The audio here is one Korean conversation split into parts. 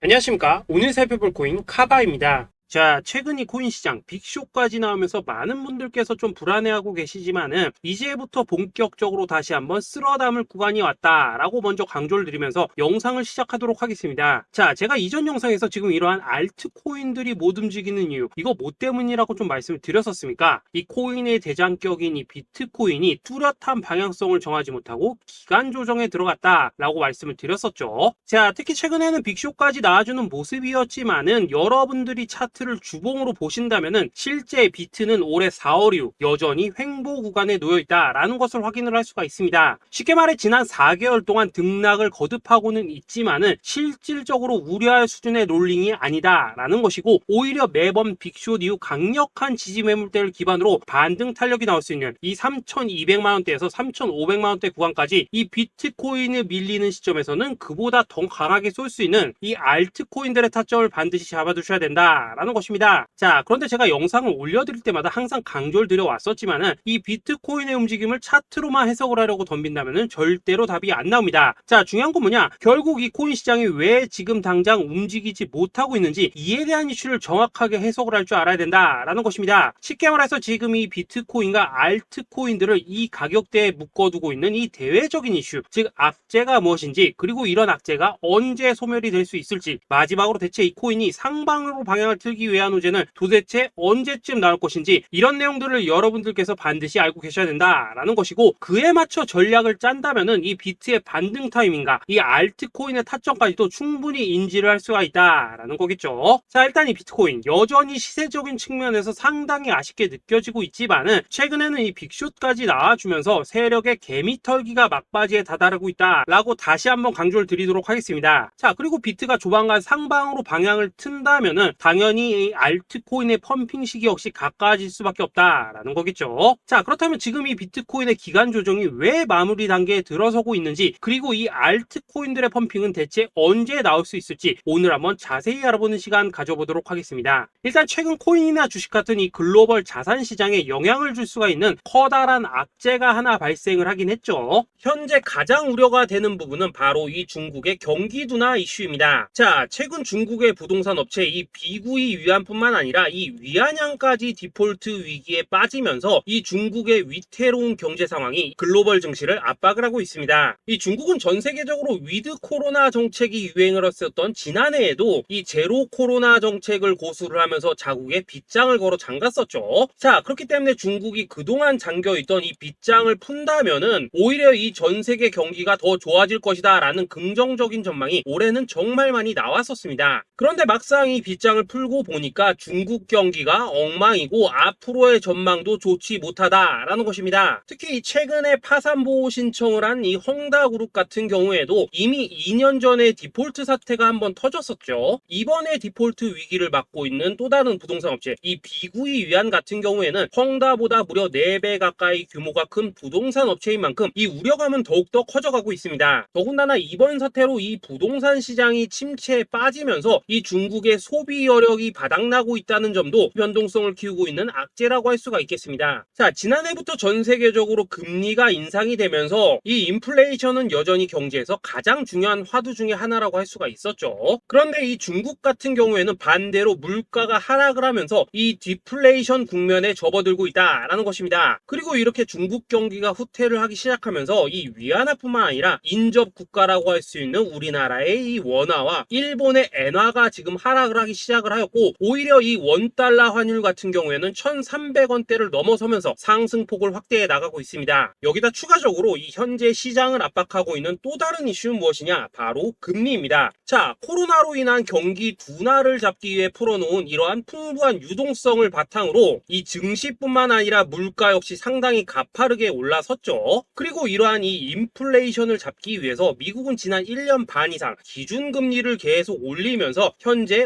안녕하십니까. 오늘 살펴볼 코인 카바입니다. 자, 최근 이 코인 시장 빅쇼까지 나오면서 많은 분들께서 좀 불안해하고 계시지만은 이제부터 본격적으로 다시 한번 쓸어담을 구간이 왔다라고 먼저 강조를 드리면서 영상을 시작하도록 하겠습니다. 자, 제가 이전 영상에서 지금 이러한 알트코인들이 못 움직이는 이유, 이거 뭐 때문이라고 좀 말씀을 드렸었습니까? 이 코인의 대장격인 이 비트코인이 뚜렷한 방향성을 정하지 못하고 기간 조정에 들어갔다라고 말씀을 드렸었죠. 자, 특히 최근에는 빅쇼까지 나와주는 모습이었지만은 여러분들이 차트를 주봉으로 보신다면은 실제 비트는 올해 4월 이후 여전히 횡보 구간에 놓여 있다라는 것을 확인을 할 수가 있습니다. 쉽게 말해 지난 4개월 동안 등락을 거듭하고는 있지만은 실질적으로 우려할 수준의 롤링이 아니다라는 것이고, 오히려 매번 빅쇼 이후 강력한 지지 매물대를 기반으로 반등 탄력이 나올 수 있는 이 3,200만 원대에서 3,500만 원대 구간까지 이 비트코인을 밀리는 시점에서는 그보다 더 강하게 쏠 수 있는 이 알트코인들의 타점을 반드시 잡아두셔야 된다라는 것입니다. 자, 그런데 제가 영상을 올려드릴 때마다 항상 강조를 드려왔었지만은 이 비트코인의 움직임을 차트로만 해석을 하려고 덤빈다면은 절대로 답이 안 나옵니다. 자, 중요한 건 뭐냐? 결국 이 코인 시장이 왜 지금 당장 움직이지 못하고 있는지 이에 대한 이슈를 정확하게 해석을 할 줄 알아야 된다라는 것입니다. 쉽게 말해서 지금 이 비트코인과 알트코인들을 이 가격대에 묶어두고 있는 이 대외적인 이슈, 즉 악재가 무엇인지, 그리고 이런 악재가 언제 소멸이 될 수 있을지, 마지막으로 대체 이 코인이 상방으로 방향을 틀기 위한 호재는 도대체 언제쯤 나올 것인지, 이런 내용들을 여러분들께서 반드시 알고 계셔야 된다라는 것이고, 그에 맞춰 전략을 짠다면은 이 비트의 반등 타이밍과 이 알트코인의 타점까지도 충분히 인지를 할 수가 있다라는 거겠죠. 자, 일단 이 비트코인 여전히 시세적인 측면에서 상당히 아쉽게 느껴지고 있지만은 최근에는 이 빅쇼트까지 나와주면서 세력의 개미털기가 막바지에 다다르고 있다라고 다시 한번 강조를 드리도록 하겠습니다. 자, 그리고 비트가 조만간 상방으로 방향을 튼다면은 당연히 이 알트코인의 펌핑 시기 역시 가까워질 수밖에 없다라는 거겠죠. 자, 그렇다면 지금 이 비트코인의 기간 조정이 왜 마무리 단계에 들어서고 있는지, 그리고 이 알트코인들의 펌핑은 대체 언제 나올 수 있을지 오늘 한번 자세히 알아보는 시간 가져보도록 하겠습니다. 일단 최근 코인이나 주식 같은 이 글로벌 자산 시장에 영향을 줄 수가 있는 커다란 악재가 하나 발생을 하긴 했죠. 현재 가장 우려가 되는 부분은 바로 이 중국의 경기 둔화 이슈입니다. 자, 최근 중국의 부동산 업체 이 비구이 위안뿐만 아니라 이 위안양까지 디폴트 위기에 빠지면서 이 중국의 위태로운 경제 상황이 글로벌 증시를 압박을 하고 있습니다. 이 중국은 전 세계적으로 위드 코로나 정책이 유행을 했었던 지난해에도 이 제로 코로나 정책을 고수를 하면서 자국에 빗장을 걸어 잠갔었죠. 자, 그렇기 때문에 중국이 그동안 잠겨있던 이 빗장을 푼다면은 오히려 이 전 세계 경기가 더 좋아질 것이다 라는 긍정적인 전망이 올해는 정말 많이 나왔었습니다. 그런데 막상 이 빗장을 풀고 보니까 중국 경기가 엉망이고 앞으로의 전망도 좋지 못하다라는 것입니다. 특히 최근에 파산 보호 신청을 한 이 헝다그룹 같은 경우에도 이미 2년 전에 디폴트 사태가 한번 터졌었죠. 이번에 디폴트 위기를 맞고 있는 또 다른 부동산 업체 이 비구이 위안 같은 경우에는 헝다보다 무려 4배 가까이 규모가 큰 부동산 업체인 만큼 이 우려감은 더욱더 커져가고 있습니다. 더군다나 이번 사태로 이 부동산 시장이 침체에 빠지면서 이 중국의 소비 여력이 바닥나고 있다는 점도 변동성을 키우고 있는 악재라고 할 수가 있겠습니다. 자, 지난해부터 전 세계적으로 금리가 인상이 되면서 이 인플레이션은 여전히 경제에서 가장 중요한 화두 중에 하나라고 할 수가 있었죠. 그런데 이 중국 같은 경우에는 반대로 물가가 하락을 하면서 이 디플레이션 국면에 접어들고 있다라는 것입니다. 그리고 이렇게 중국 경기가 후퇴를 하기 시작하면서 이 위안화뿐만 아니라 인접 국가라고 할 수 있는 우리나라의 이 원화와 일본의 엔화가 지금 하락을 하기 시작을 하였고, 오히려 이 원달러 환율 같은 경우에는 1,300원대를 넘어서면서 상승폭을 확대해 나가고 있습니다. 여기다 추가적으로 이 현재 시장을 압박하고 있는 또 다른 이슈는 무엇이냐? 바로 금리입니다. 자, 코로나로 인한 경기 둔화를 잡기 위해 풀어놓은 이러한 풍부한 유동성을 바탕으로 이 증시뿐만 아니라 물가 역시 상당히 가파르게 올라섰죠. 그리고 이러한 이 인플레이션을 잡기 위해서 미국은 지난 1년 반 이상 기준금리를 계속 올리면서 현재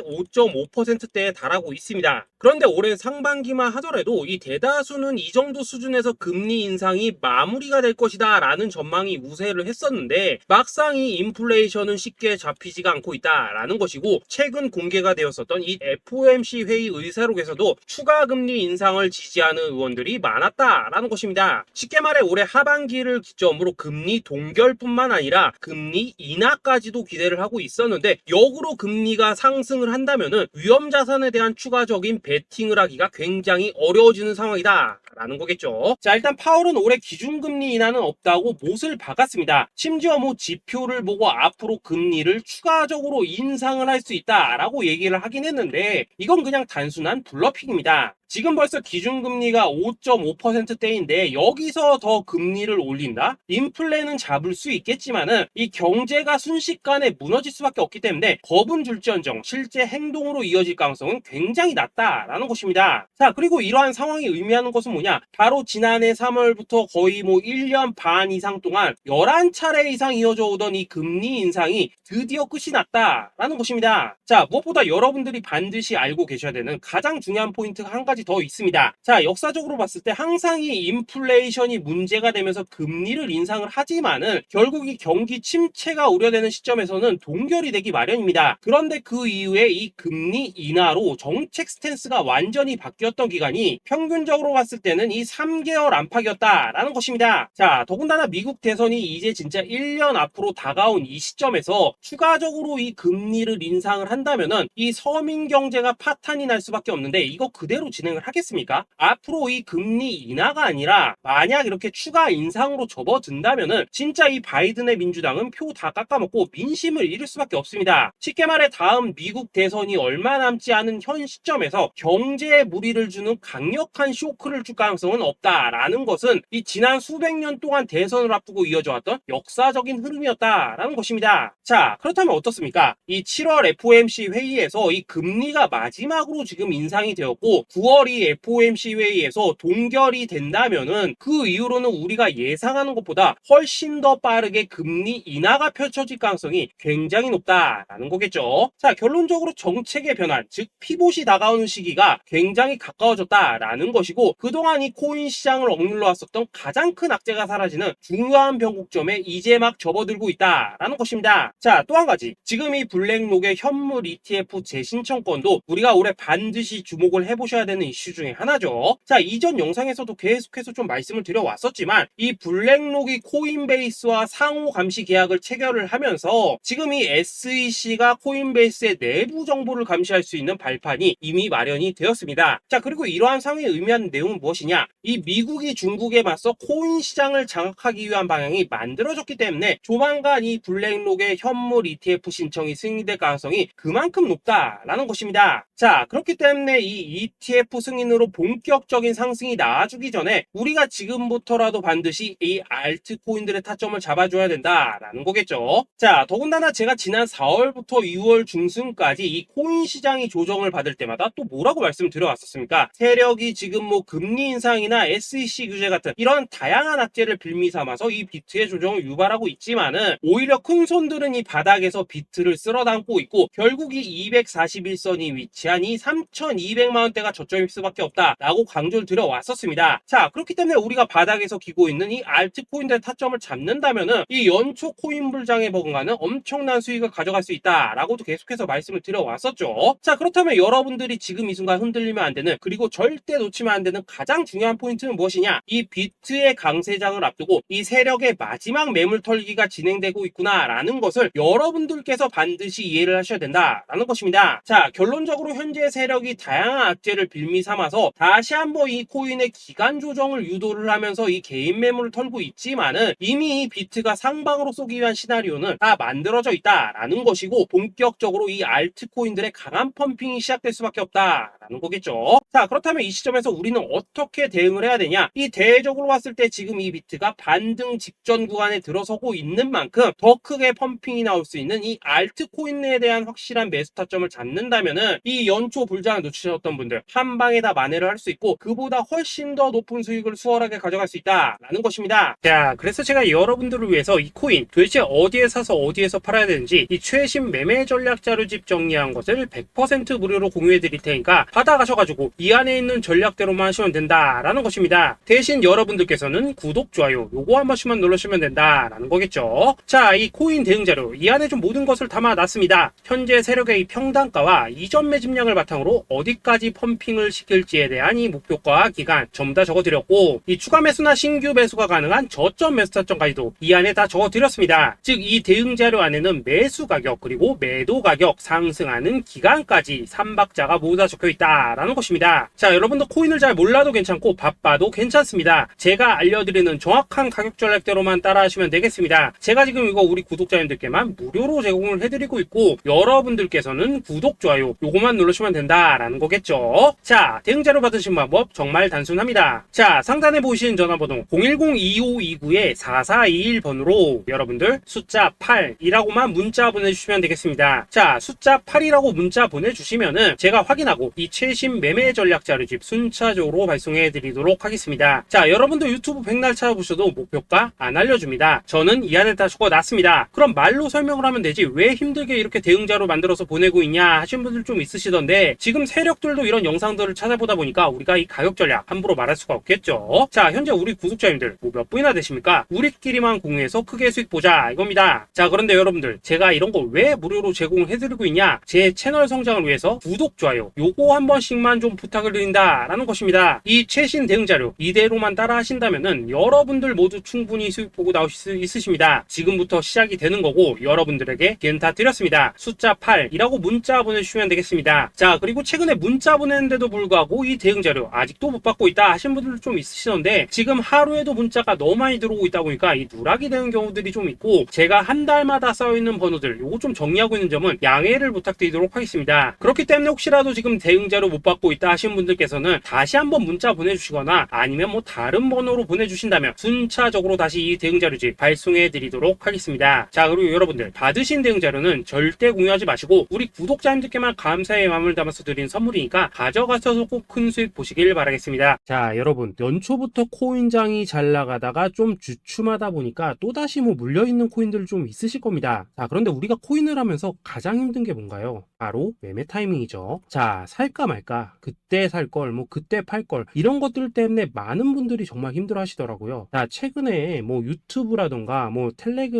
10%대에 달하고 있습니다. 그런데 올해 상반기만 하더라도 이 대다수는 이 정도 수준에서 금리 인상이 마무리가 될 것이다 라는 전망이 우세를 했었는데, 막상 이 인플레이션은 쉽게 잡히지가 않고 있다라는 것이고, 최근 공개가 되었었던 이 FOMC 회의 의사록에서도 추가 금리 인상을 지지하는 의원들이 많았다라는 것입니다. 쉽게 말해 올해 하반기를 기점으로 금리 동결뿐만 아니라 금리 인하까지도 기대를 하고 있었는데, 역으로 금리가 상승을 한다면은 위험 자산에 대한 추가적인 베팅을 하기가 굉장히 어려워지는 상황이다 라는 거겠죠. 자, 일단 파월은 올해 기준금리 인하는 없다고 못을 박았습니다. 심지어 뭐 지표를 보고 앞으로 금리를 추가적으로 인상을 할 수 있다라고 얘기를 하긴 했는데, 이건 그냥 단순한 블러핑입니다. 지금 벌써 기준금리가 5.5%대인데 여기서 더 금리를 올린다? 인플레는 잡을 수 있겠지만은 이 경제가 순식간에 무너질 수밖에 없기 때문에 겁은 줄지언정 실제 행동으로 이어질 가능성은 굉장히 낮다라는 것입니다. 자, 그리고 이러한 상황이 의미하는 것은 뭐냐? 바로 지난해 3월부터 거의 뭐 1년 반 이상 동안 11차례 이상 이어져 오던 이 금리 인상이 드디어 끝이 났다라는 것입니다. 자, 무엇보다 여러분들이 반드시 알고 계셔야 되는 가장 중요한 포인트가 한 가지 더 있습니다. 자, 역사적으로 봤을 때 항상 이 인플레이션이 문제가 되면서 금리를 인상을 하지만은 결국 이 경기 침체가 우려되는 시점에서는 동결이 되기 마련입니다. 그런데 그 이후에 이 금리 인하로 정책 스탠스가 완전히 바뀌었던 기간이 평균적으로 봤을 때는 이 3개월 안팎이었다라는 것입니다. 자, 더군다나 미국 대선이 이제 진짜 1년 앞으로 다가온 이 시점에서 추가적으로 이 금리를 인상을 한다면은 이 서민 경제가 파탄이 날 수밖에 없는데, 이거 그대로 진행을 하겠습니까? 앞으로 이 금리 인하가 아니라 만약 이렇게 추가 인상으로 접어든다면은 진짜 이 바이든의 민주당은 표 다 깎아먹고 민심을 잃을 수밖에 없습니다. 쉽게 말해 다음 미국 대선이 얼마 남지 않은 현 시점에서 경제에 무리를 주는 강력한 쇼크를 줄 가능성은 없다라는 것은 이 지난 수백 년 동안 대선을 앞두고 이어져 왔던 역사적인 흐름이었다라는 것입니다. 자, 그렇다면 어떻습니까? 이 7월 FOMC 회의에서 이 금리가 마지막으로 지금 인상이 되었고 9월 이 FOMC 회의에서 동결이 된다면은 그 이후로는 우리가 예상하는 것보다 훨씬 더 빠르게 금리 인하가 펼쳐질 가능성이 굉장히 높다라는 거겠죠. 자, 결론적으로 정책의 변환, 즉 피봇이 다가오는 시기가 굉장히 가까워졌다라는 것이고, 그동안 이 코인 시장을 억눌러 왔었던 가장 큰 악재가 사라지는 중요한 변곡점에 이제 막 접어들고 있다라는 것입니다. 자, 또 한 가지, 지금 이 블랙록의 현물 ETF 재신청권도 우리가 올해 반드시 주목을 해보셔야 되는 이슈 중에 하나죠. 자, 이전 영상에서도 계속해서 좀 말씀을 드려왔었지만 이 블랙록이 코인베이스와 상호 감시 계약을 체결을 하면서 지금 이 SEC가 코인베이스의 내부 정보를 감시할 수 있는 발판이 이미 마련이 되었습니다. 자, 그리고 이러한 상황이 의미하는 내용은 무엇이냐? 이 미국이 중국에 맞서 코인 시장을 장악하기 위한 방향이 만들어졌기 때문에 조만간 이 블랙록의 현물 ETF 신청이 승인될 가능성이 그만큼 높다라는 것입니다. 자, 그렇기 때문에 이 ETF 승인으로 본격적인 상승이 나와주기 전에 우리가 지금부터라도 반드시 이 알트코인들의 타점을 잡아줘야 된다라는 거겠죠. 자, 더군다나 제가 지난 4월부터 6월 중순까지 이 코인 시장이 조정을 받을 때마다 또 뭐라고 말씀드려왔었습니까? 세력이 지금 뭐 금리 인상이나 SEC 규제 같은 이런 다양한 악재를 빌미 삼아서 이 비트의 조정을 유발하고 있지만은 오히려 큰 손들은 이 바닥에서 비트를 쓸어 담고 있고 결국 이 241선이 위치한 이 3,200만 원대가 저점일 수밖에 없다라고 강조를 드려왔었습니다. 자, 그렇기 때문에 우리가 바닥에서 기고 있는 이 알트코인들의 타점을 잡는다면은 이 연초 코인 불장에 버금가는 엄청난 수익을 가져갈 수 있다라고도 계속해서 말씀을 드려왔었죠. 자, 그렇다면 여러분들이 지금 이 순간 흔들리면 안 되는, 그리고 절대 놓치면 안 되는 가장 중요한 포인트는 무엇이냐? 이 비트의 강세장을 앞두고 이 세력의 마지막 매물 털기가 진행되고 있구나라는 것을 여러분들께서 반드시 이해를 하셔야 된다라는 것입니다. 자, 결론적으로 현재 세력이 다양한 악재를 빌미 삼아서 다시 한번 이 코인의 기간 조정을 유도를 하면서 이 개인 매물을 털고 있지만은 이미 이 비트가 상방으로 쏘기 위한 시나리오는 다 만들어져 있다라는 것이고, 본격적으로 이 알트코인들의 강한 펌핑이 시작될 수밖에 없다라는 거겠죠. 자, 그렇다면 이 시점에서 우리는 어떻게 대응을 해야 되냐? 이 대외적으로 봤을 때 지금 이 비트가 반등 직전 구간에 들어서고 있는 만큼 더 크게 펌핑이 나올 수 있는 이 알트코인에 대한 확실한 매수 타점을 잡는다면은 이 이 연초 불장을 놓치셨던 분들 한 방에 다 만회를 할 수 있고 그보다 훨씬 더 높은 수익을 수월하게 가져갈 수 있다라는 것입니다. 자, 그래서 제가 여러분들을 위해서 이 코인 도대체 어디에 사서 어디에서 팔아야 되는지 이 최신 매매 전략 자료집 정리한 것을 100% 무료로 공유해 드릴 테니까 받아가셔가지고 이 안에 있는 전략대로만 하시면 된다라는 것입니다. 대신 여러분들께서는 구독, 좋아요 요거 한 번씩만 눌러주시면 된다라는 거겠죠. 자, 이 코인 대응 자료 이 안에 좀 모든 것을 담아놨습니다. 현재 세력의 이 평단가와 이전 매집량을 바탕으로 어디까지 펌핑을 시킬지에 대한 이 목표가 기간 전부 다 적어드렸고 이 추가 매수나 신규 매수가 가능한 저점 매수 타점까지도 이 안에 다 적어드렸습니다. 즉 이 대응 자료 안에는 매수 가격 그리고 매도 가격 상승하는 기간까지 3박자가 모두 다 적혀있다라는 것입니다. 자, 여러분도 코인을 잘 몰라도 괜찮고 바빠도 괜찮습니다. 제가 알려드리는 정확한 가격 전략대로만 따라하시면 되겠습니다. 제가 지금 이거 우리 구독자님들께만 무료로 제공을 해드리고 있고 여러분들께서는 구독, 좋아요 요거만 누르시면 된다라는 거겠죠. 자, 대응 자료 받으신 방법 정말 단순합니다. 자, 상단에 보이시는 전화번호 010-2529-4421번으로 여러분들 숫자 8이라고만 문자 보내주시면 되겠습니다. 자, 숫자 8이라고 문자 보내주시면은 제가 확인하고 이 최신 매매 전략 자료집 순차적으로 발송해 드리도록 하겠습니다. 자, 여러분도 유튜브 백날 찾아보셔도 목표가 안 알려줍니다. 저는 이 안에 다 적어놨습니다. 그럼 말로 설명을 하면 되지 왜 힘들게 이렇게 대응자로 만들어서 보내고 있냐 하신 분들 좀 있으시던데 지금 세력들도 이런 영상들을 찾아보다 보니까 우리가 이 가격 전략 함부로 말할 수가 없겠죠. 자, 현재 우리 구독자님들 뭐 몇 분이나 되십니까? 우리끼리만 공유해서 크게 수익 보자 이겁니다. 자, 그런데 여러분들 제가 이런 거 왜 무료로 제공을 해드리고 있냐? 제 채널 성장을 위해서 구독, 좋아요 요거 한 번씩만 좀 부탁을 드린다라는 것입니다. 이 최신 대응 자료 이대로만 따라 하신다면은 여러분들 모두 충분히 수익 보고 나오실 수 있으십니다. 지금부터 시작이 되는 거고 여러분들에게 기회는 다 드렸습니다. 숫자 8이라고 문자 보내주시면 되겠습니다. 자, 그리고 최근에 문자 보냈는데도 불구하고 이 대응 자료 아직도 못 받고 있다 하신 분들 좀 있으시던데 지금 하루에도 문자가 너무 많이 들어오고 있다 보니까 이 누락이 되는 경우들이 좀 있고 제가 한 달마다 쌓여있는 번호들 요거 좀 정리하고 있는 점은 양해를 부탁드리도록 하겠습니다. 그렇기 때문에 혹시라도 지금 대응 자료 못 받고 있다 하신 분들께서는 다시 한번 문자 보내주시거나 아니면 뭐 다른 번호로 보내주신다면 순차적으로 다시 이 대응 자료집 발송해 드리도록 하겠습니다. 자, 그리고 여러분들 받으신 대응 자료는 절대 공유하지 마시고 우리 구독자님들께만 감사의 마음을 담아서 드린 선물이니까 가져가셔서 꼭 큰 수익 보시길 바라겠습니다. 자, 여러분 연초부터 코인장이 잘 나가다가 좀 주춤하다 보니까 또다시 뭐 물려있는 코인들 좀 있으실 겁니다. 자, 그런데 우리가 코인을 하면서 가장 힘든 게 뭔가요? 바로 매매 타이밍이죠. 자, 살까 말까 그때 살 걸 뭐 그때 팔 걸 이런 것들 때문에 많은 분들이 정말 힘들어 하시더라고요. 자, 최근에 뭐 유튜브라던가 뭐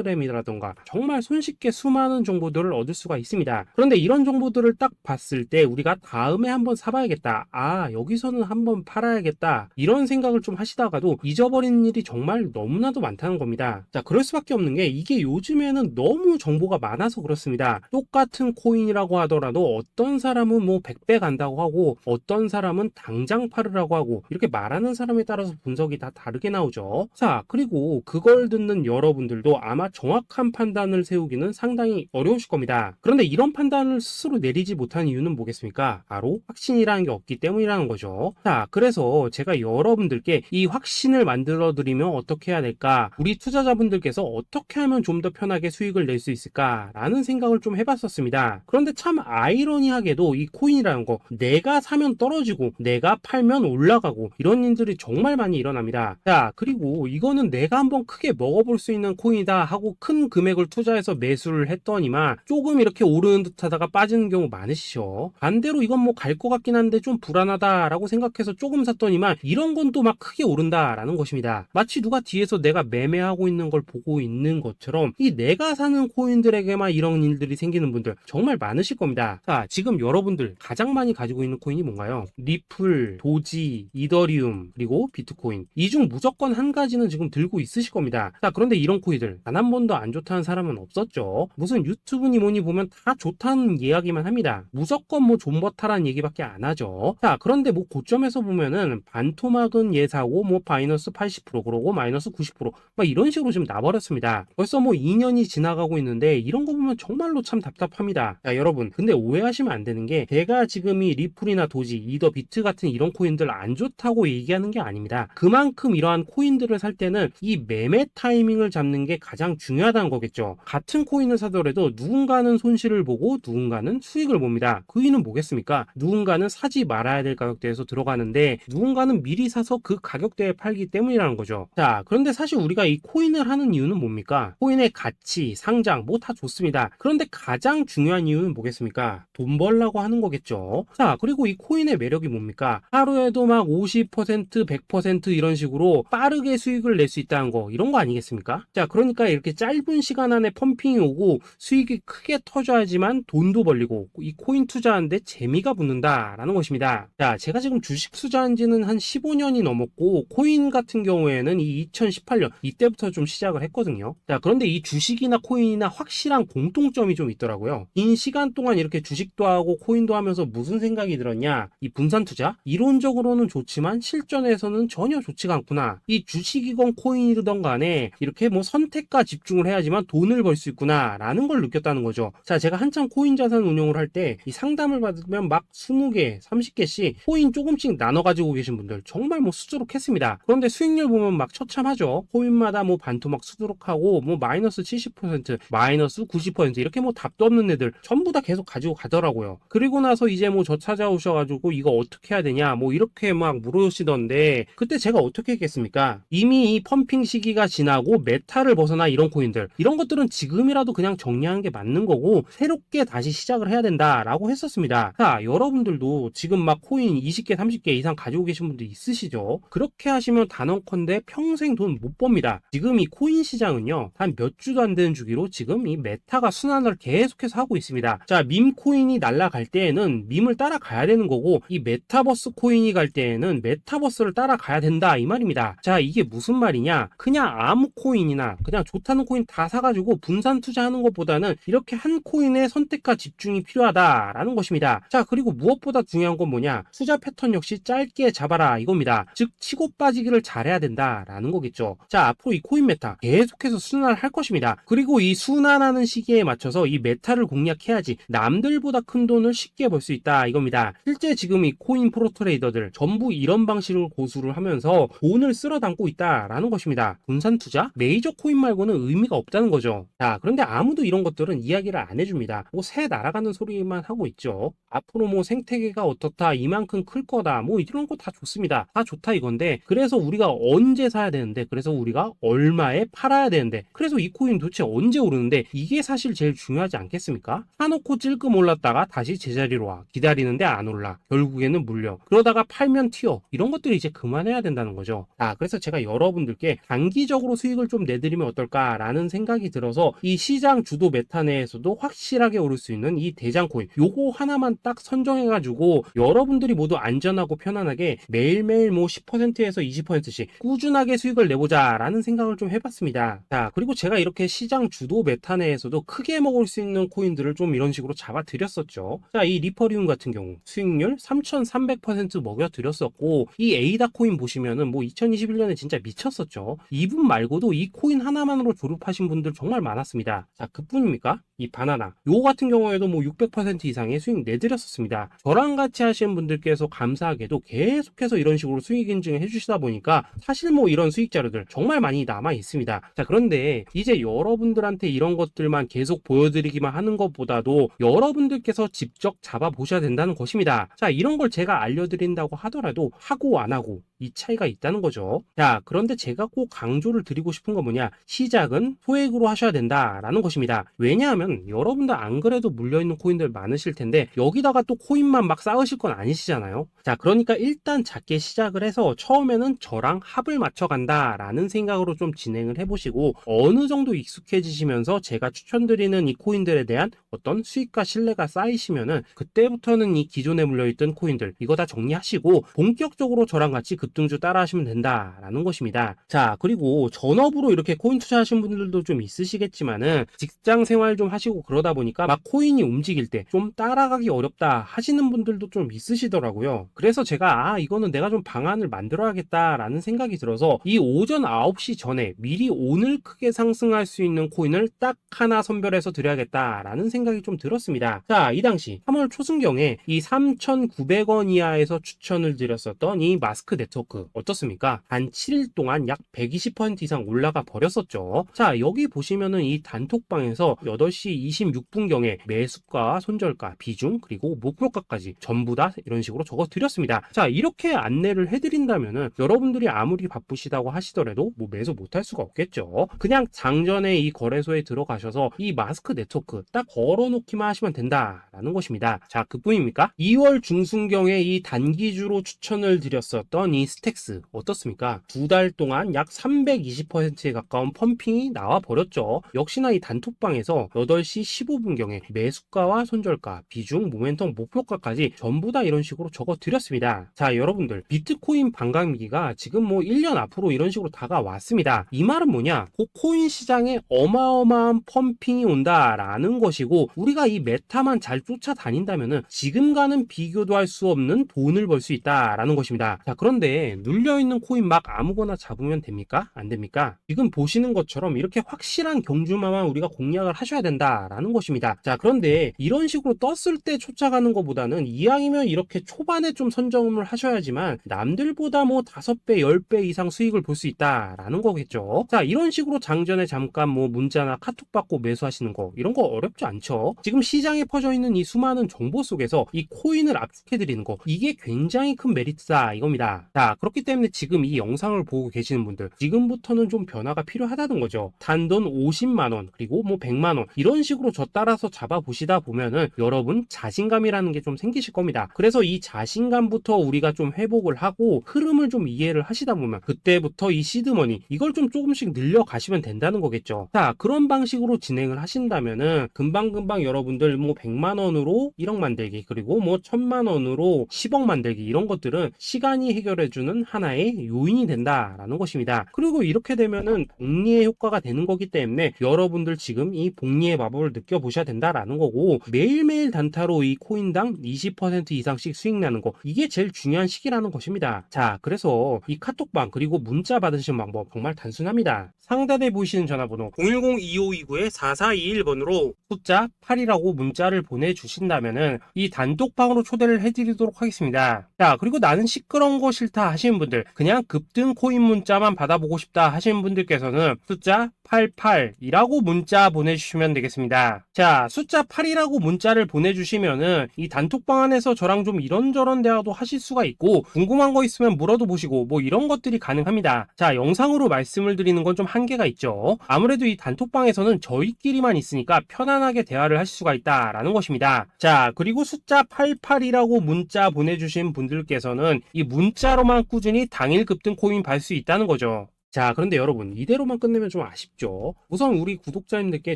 텔레그램이라던가 정말 손쉽게 수많은 정보들을 얻을 수가 있습니다. 그런데 이런 정보들을 딱 봤을 때 우리가 다음에 한번 사봐야겠다, 아 여기서는 한번 팔아야겠다 이런 생각을 좀 하시다가도 잊어버리는 일이 정말 너무나도 많다는 겁니다. 자, 그럴 수밖에 없는 게 이게 요즘에는 너무 정보가 많아서 그렇습니다. 똑같은 코인이라고 하더라도 어떤 사람은 뭐 100배 간다고 하고 어떤 사람은 당장 팔으라고 하고 이렇게 말하는 사람에 따라서 분석이 다 다르게 나오죠. 자, 그리고 그걸 듣는 여러분들도 아마 정확한 판단을 세우기는 상당히 어려우실 겁니다. 그런데 이런 판단을 스스로 내리지 못한 이유는 뭐겠습니까? 바로 확신이라는 게 없기 때문이라는 거죠. 자, 그래서 제가 여러분들께 이 확신을 만들어 드리면 어떻게 해야 될까? 우리 투자자분들께서 어떻게 하면 좀 더 편하게 수익을 낼 수 있을까? 라는 생각을 좀 해봤었습니다. 그런데 참 아이러니하게도 이 코인이라는 거 내가 사면 떨어지고 내가 팔면 올라가고 이런 일들이 정말 많이 일어납니다. 자, 그리고 이거는 내가 한번 크게 먹어볼 수 있는 코인이다 하고 큰 금액을 투자해서 매수를 했더니만 조금 이렇게 오르는 듯 하다가 빠지는 경우 많으시죠. 반대로 이건 뭐 갈 것 같긴 한데 좀 불안하다라고 생각해서 조금 샀더니만 이런 건 또 막 크게 오른다라는 것입니다. 마치 누가 뒤에서 내가 매매하고 있는 걸 보고 있는 것처럼 이 내가 사는 코인들에게만 이런 일들이 생기는 분들 정말 많으실 겁니다. 자, 지금 여러분들 가장 많이 가지고 있는 코인이 뭔가요? 리플, 도지, 이더리움, 그리고 비트코인. 이 중 무조건 한 가지는 지금 들고 있으실 겁니다. 자, 그런데 이런 코인들 단 한 번도 안 좋다는 사람은 없었죠. 무슨 유튜브니 뭐니 보면 다 좋다는 이야기만 합니다. 무조건 뭐 존버타라는 얘기밖에 안 하죠. 자, 그런데 뭐 고점에서 보면은 반토막은 예사고 뭐 마이너스 80% 그러고 마이너스 90%막 이런 식으로 지금 나버렸습니다. 벌써 뭐 2년이 지나가고 있는데 이런 거 보면 정말로 참 답답합니다. 자, 여러분 근데 오해하시면 안 되는 게 제가 지금 이 리플이나 도지, 이더 비트 같은 이런 코인들 안 좋다고 얘기하는 게 아닙니다. 그만큼 이러한 코인들을 살 때는 이 매매 타이밍을 잡는 게 가장 중요하다는 거겠죠. 같은 코인을 사더라도 누군가는 손실을 보고 누군가는 수익을 봅니다. 그 이유는 뭐겠습니까? 누군가는 사지 말아야 될 가격대에서 들어가는데 누군가는 미리 사서 그 가격대에 팔기 때문이라는 거죠. 자, 그런데 사실 우리가 이 코인을 하는 이유는 뭡니까? 코인의 가치, 상장 뭐 다 좋습니다. 그런데 가장 중요한 이유는 뭐겠습니까? 돈 벌라고 하는 거겠죠. 자, 그리고 이 코인의 매력이 뭡니까? 하루에도 막 50%, 100% 이런 식으로 빠르게 수익을 낼 수 있다는 거, 이런 거 아니겠습니까? 자, 그러니까 이렇게 짧은 시간 안에 펌핑이 오고 수익이 크게 터져야지만 돈도 벌리고 이 코인 투자하는데 재미가 붙는다라는 것입니다. 자, 제가 지금 주식 투자한 지는 한 15년이 넘었고 코인 같은 경우에는 이 2018년 이때부터 좀 시작을 했거든요. 자, 그런데 이 주식이나 코인이나 확실한 공통점이 좀 있더라고요. 긴 시간 동안 이렇게 주식도 하고 코인도 하면서 무슨 생각이 들었냐? 이 분산 투자? 이론적으로는 좋지만 실전에서는 전혀 좋지가 않구나. 이 주식이건 코인이든 간에 이렇게 뭐 선택과 집중을 해야지만 돈을 벌 수 있구나 라는 걸 느꼈다는 거죠. 자, 제가 한창 코인 자산 운용을 할 때 이 상담을 받으면 막 20개, 30개씩 코인 조금씩 나눠 가지고 계신 분들 정말 뭐 수두룩했습니다. 그런데 수익률 보면 막 처참하죠. 코인마다 뭐 반토막 수두룩하고 뭐 마이너스 70%, 마이너스 90% 이렇게 뭐 답도 없는 애들 전부 다 계속 가지고 가더라고요. 그리고 나서 이제 뭐 저 찾아오셔가지고 이거 어떻게 해야 되냐 뭐 이렇게 막 물으시던데 그때 제가 어떻게 했겠습니까? 이미 이 펌핑 시기가 지나고 메타를 벗어나 이런 코인들 이런 것들은 지금이라도 그냥 정리하는 게 맞는 거고 새롭게 다시 시작을 해야 된다라고 했었습니다. 자, 여러분들도 지금 막 코인 20개, 30개 이상 가지고 계신 분들 있으시죠? 그렇게 하시면 단언컨대 평생 돈 못 법니다. 지금 이 코인 시장은요 한 몇 주도 안 되는 주기로 지금 이 메타가 순환을 계속해서 하고 있습니다. 자, 밈 코인이 날아갈 때에는 밈을 따라가야 되는 거고 이 메타버스 코인이 갈 때에는 메타버스를 따라가야 된다 이 말입니다. 자, 이게 무슨 말이냐? 그냥 아무 코인이나 그냥 좋다는 코인 다 사가지고 분산 투자하는 것보다는 이렇게 한 코인의 선택과 집중이 필요하다라는 것입니다. 자, 그리고 무엇보다 중요한 건 뭐냐? 투자 패턴 역시 짧게 잡아라 이겁니다. 즉 치고 빠지기를 잘해야 된다라는 거겠죠. 자, 앞으로 이 코인 메타 계속해서 순환을 할 것입니다. 그리고 이 순환하는 시기에 맞춰서 이 메타를 공략해야지 남들보다 큰 돈을 쉽게 벌 수 있다 이겁니다. 실제 지금 이 코인 프로 트레이더들 전부 이런 방식으로 고수를 하면서 돈을 쓸어 담고 있다라는 것입니다. 분산 투자? 메이저 코인 말고는 의미가 없다는 거죠. 자, 그런데 아무도 이런 것들은 이야기를 안 해줍니다. 뭐 새 날아가는 소리만 하고 있죠. 앞으로 뭐 생태계가 어떻다, 이만큼 클 거다, 뭐 이런 거 다 좋습니다. 다 좋다 이건데 그래서 우리가 언제 사야 되는데 그래서 우리가 얼마에 팔아야 되는데 그래서 이 코인 도대체 언제 오르는데 이게 사실 제일 중요하지 않겠습니까? 사놓고 찔끔 올랐다가 다시 제자리로 와 기다리는데 안 올라 결국에는 물려 그러다가 팔면 튀어 이런 것들이 이제 그만해야 된다는 거죠. 그래서 제가 여러분들께 단기적으로 수익을 좀 내드리면 어떨까라는 생각이 들어서 이 시장 주도 메타 내에서도 확실하게 오를 수 있는 이 대장 코인 요거 하나만 딱 선정해가지고 여러분들이 모두 안전하고 편안하게 매일매일 뭐 10%에서 20%씩 꾸준하게 수익을 내보자 라는 생각을 좀 해봤습니다. 자, 그리고 제가 이렇게 시장 주도 메타 내에서도 크게 먹을 수 있는 코인들을 좀 이런 식으로 잡아드렸었죠. 자, 이 리퍼리움 같은 경우 수익률 3300% 먹여드렸었고 이 에이다 코인 보시면은 뭐 2021년에 진짜 미쳤었죠. 이분 말고도 이 코인 하나만으로 졸업하신 분들 정말 많았습니다. 자, 그뿐입니까? 이 바나나 요거 같은 경우에도 뭐 600% 이상의 수익 내드렸었습니다. 저랑 같이 하시는 분들께서 감사하게도 계속해서 이런 식으로 수익 인증을 해주시다 보니까 사실 뭐 이런 수익 자료들 정말 많이 남아 있습니다. 자, 그런데 이제 여러분들한테 이런 것들만 계속 보여드리기만 하는 것보다도 여러분들께서 직접 잡아보셔야 된다는 것입니다. 자, 이런 걸 제가 알려드린다고 하더라도 하고 안 하고 이 차이가 있다는 거죠. 자, 그런데 제가 꼭 강조를 드리고 싶은 건 뭐냐? 시작은 소액으로 하셔야 된다라는 것입니다. 왜냐하면 여러분들 안 그래도 물려있는 코인들 많으실 텐데 여기다가 또 코인만 막 쌓으실 건 아니시잖아요. 자, 그러니까 일단 작게 시작을 해서 처음에는 저랑 합을 맞춰 간다라는 생각으로 좀 진행을 해보시고 어느 정도 익숙해지시면서 제가 추천드리는 이 코인들에 대한 어떤 수익과 신뢰가 쌓이시면은 그때부터는 이 기존에 물려있던 코인들 이거 다 정리하시고 본격적으로 저랑 같이 그 급등주 따라 하시면 된다라는 것입니다. 자, 그리고 전업으로 이렇게 코인 투자하신 분들도 좀 있으시겠지만은 직장 생활 좀 하시고 그러다 보니까 막 코인이 움직일 때 좀 따라가기 어렵다 하시는 분들도 좀 있으시더라고요. 그래서 제가 이거는 내가 좀 방안을 만들어야겠다라는 생각이 들어서 이 오전 9시 전에 미리 오늘 크게 상승할 수 있는 코인을 딱 하나 선별해서 드려야겠다라는 생각이 좀 들었습니다. 자, 이 당시 3월 초순경에 이 3,900원 이하에서 추천을 드렸었던 이 마스크 네트워크 어떻습니까? 단 7일 동안 약 120% 이상 올라가 버렸었죠. 자, 여기 보시면은 이 단톡방에서 8시 26분경에 매수가, 손절가, 비중, 그리고 목표가까지 전부 다 이런 식으로 적어 드렸습니다. 자, 이렇게 안내를 해드린다면은 여러분들이 아무리 바쁘시다고 하시더라도 뭐 매수 못할 수가 없겠죠. 그냥 장전에 이 거래소에 들어가셔서 이 마스크 네트워크 딱 걸어놓기만 하시면 된다라는 것입니다. 자, 그뿐입니까? 2월 중순경에 이 단기주로 추천을 드렸었던 이 스택스 어떻습니까? 2달 동안 약 320%에 가까운 펌핑이 나와 버렸죠. 역시나 이 단톡방에서 8시 15분경에 매수가와 손절가, 비중, 모멘텀, 목표가까지 전부 다 이런 식으로 적어 드렸습니다. 자, 여러분들 비트코인 반감기가 지금 뭐 1년 앞으로 이런 식으로 다가왔습니다. 이 말은 뭐냐? 코인 시장에 어마어마한 펌핑이 온다라는 것이고 우리가 이 메타만 잘 쫓아다닌다면은 지금과는 비교도 할 수 없는 돈을 벌 수 있다라는 것입니다. 자, 그런데 눌려있는 코인 막 아무거나 잡으면 됩니까? 안 됩니까? 지금 보시는 것처럼 이렇게 확실한 경주마만 우리가 공략을 하셔야 된다라는 것입니다. 자, 그런데 이런 식으로 떴을 때 쫓아가는 것보다는 이왕이면 이렇게 초반에 좀 선점을 하셔야지만 남들보다 뭐 5배, 10배 이상 수익을 볼 수 있다라는 거겠죠. 자, 이런 식으로 장전에 잠깐 뭐 문자나 카톡 받고 매수하시는 거 이런 거 어렵지 않죠. 지금 시장에 퍼져 있는 이 수많은 정보 속에서 이 코인을 압축해 드리는 거 이게 굉장히 큰 메리트다 이겁니다. 자, 그렇기 때문에 지금 이 영상을 보고 계시는 분들 지금부터는 좀 변화가 필요하다는 거죠. 단돈 50만원 그리고 뭐 100만원 이런 식으로 저 따라서 잡아보시다 보면은 여러분 자신감이라는 게 좀 생기실 겁니다. 그래서 이 자신감부터 우리가 좀 회복을 하고 흐름을 좀 이해를 하시다 보면 그때부터 이 시드머니 이걸 좀 조금씩 늘려가시면 된다는 거겠죠. 자, 그런 방식으로 진행을 하신다면은 금방금방 여러분들 뭐 100만원으로 1억 만들기 그리고 뭐 1000만원으로 10억 만들기 이런 것들은 시간이 해결해주는 하나의 요인이 된다라는 것입니다. 그리고 이렇게 되면은 복리의 효과가 되는 거기 때문에 여러분들 지금 이 복리의 마법을 느껴보셔야 된다라는 거고 매일매일 단타로 이 코인당 20% 이상씩 수익 나는 거 이게 제일 중요한 시기라는 것입니다. 자, 그래서 이 카톡방 그리고 문자 받으시는 방법 정말 단순합니다. 상단에 보이시는 전화번호 010-2529-4421번으로 숫자 8이라고 문자를 보내주신다면은 이 단톡방으로 초대를 해드리도록 하겠습니다. 자, 그리고 나는 시끄러운 거 싫다 하시는 분들 그냥 급등 코인 문자만 받아보고 싶다 하시는 분들께서는 숫자 88이라고 문자 보내주시면 되겠습니다. 자, 숫자 8이라고 문자를 보내주시면은 이 단톡방 안에서 저랑 좀 이런저런 대화도 하실 수가 있고 궁금한 거 있으면 물어도 보시고 뭐 이런 것들이 가능합니다. 자, 영상으로 말씀을 드리는 건 좀 한계가 있죠. 아무래도 이 단톡방에서는 저희끼리만 있으니까 편안하게 대화를 하실 수가 있다라는 것입니다. 자, 그리고 숫자 88이라고 문자 보내주신 분들께서는 이 문자로만 꾸준히 당일 급등 코인 받을 수 있다는 거죠. 자, 그런데 여러분 이대로만 끝내면 좀 아쉽죠. 우선 우리 구독자님들께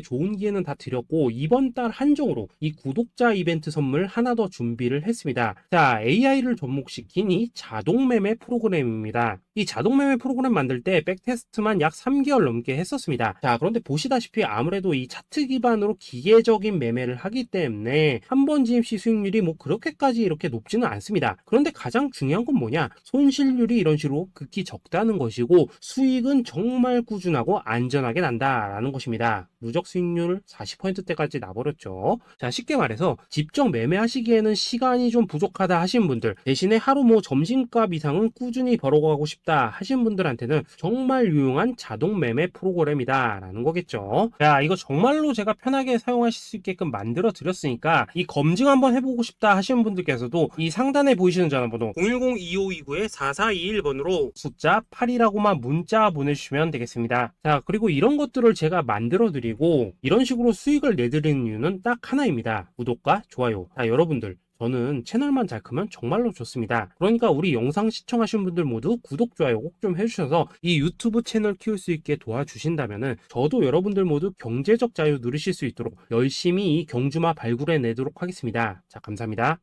좋은 기회는 다 드렸고 이번 달 한정으로 이 구독자 이벤트 선물 하나 더 준비를 했습니다. 자, AI를 접목시킨 이 자동매매 프로그램입니다. 이 자동매매 프로그램 만들 때 백테스트만 약 3개월 넘게 했었습니다. 자, 그런데 보시다시피 아무래도 이 차트 기반으로 기계적인 매매를 하기 때문에 한 번 GMC 수익률이 뭐 그렇게까지 이렇게 높지는 않습니다. 그런데 가장 중요한 건 뭐냐? 손실률이 이런 식으로 극히 적다는 것이고 수익은 정말 꾸준하고 안전하게 난다라는 것입니다. 누적 수익률 40%대까지 나버렸죠. 자, 쉽게 말해서 직접 매매하시기에는 시간이 좀 부족하다 하신 분들 대신에 하루 뭐 점심값 이상은 꾸준히 벌어가고 싶다 하신 분들한테는 정말 유용한 자동 매매 프로그램이다 라는 거겠죠. 자, 이거 정말로 제가 편하게 사용하실 수 있게끔 만들어 드렸으니까 이 검증 한번 해보고 싶다 하시는 분들께서도 이 상단에 보이시는 전화번호 010-2529-4421번으로 숫자 8이라고만 문자 보내주시면 되겠습니다. 자, 그리고 이런 것들을 제가 만들어 드리고 이런 식으로 수익을 내드리는 이유는 딱 하나입니다. 구독과 좋아요. 자, 여러분들 저는 채널만 잘 크면 정말로 좋습니다. 그러니까 우리 영상 시청하신 분들 모두 구독, 좋아요 꼭 좀 해주셔서 이 유튜브 채널 키울 수 있게 도와주신다면은 저도 여러분들 모두 경제적 자유 누리실 수 있도록 열심히 이 경주마 발굴해 내도록 하겠습니다. 자, 감사합니다.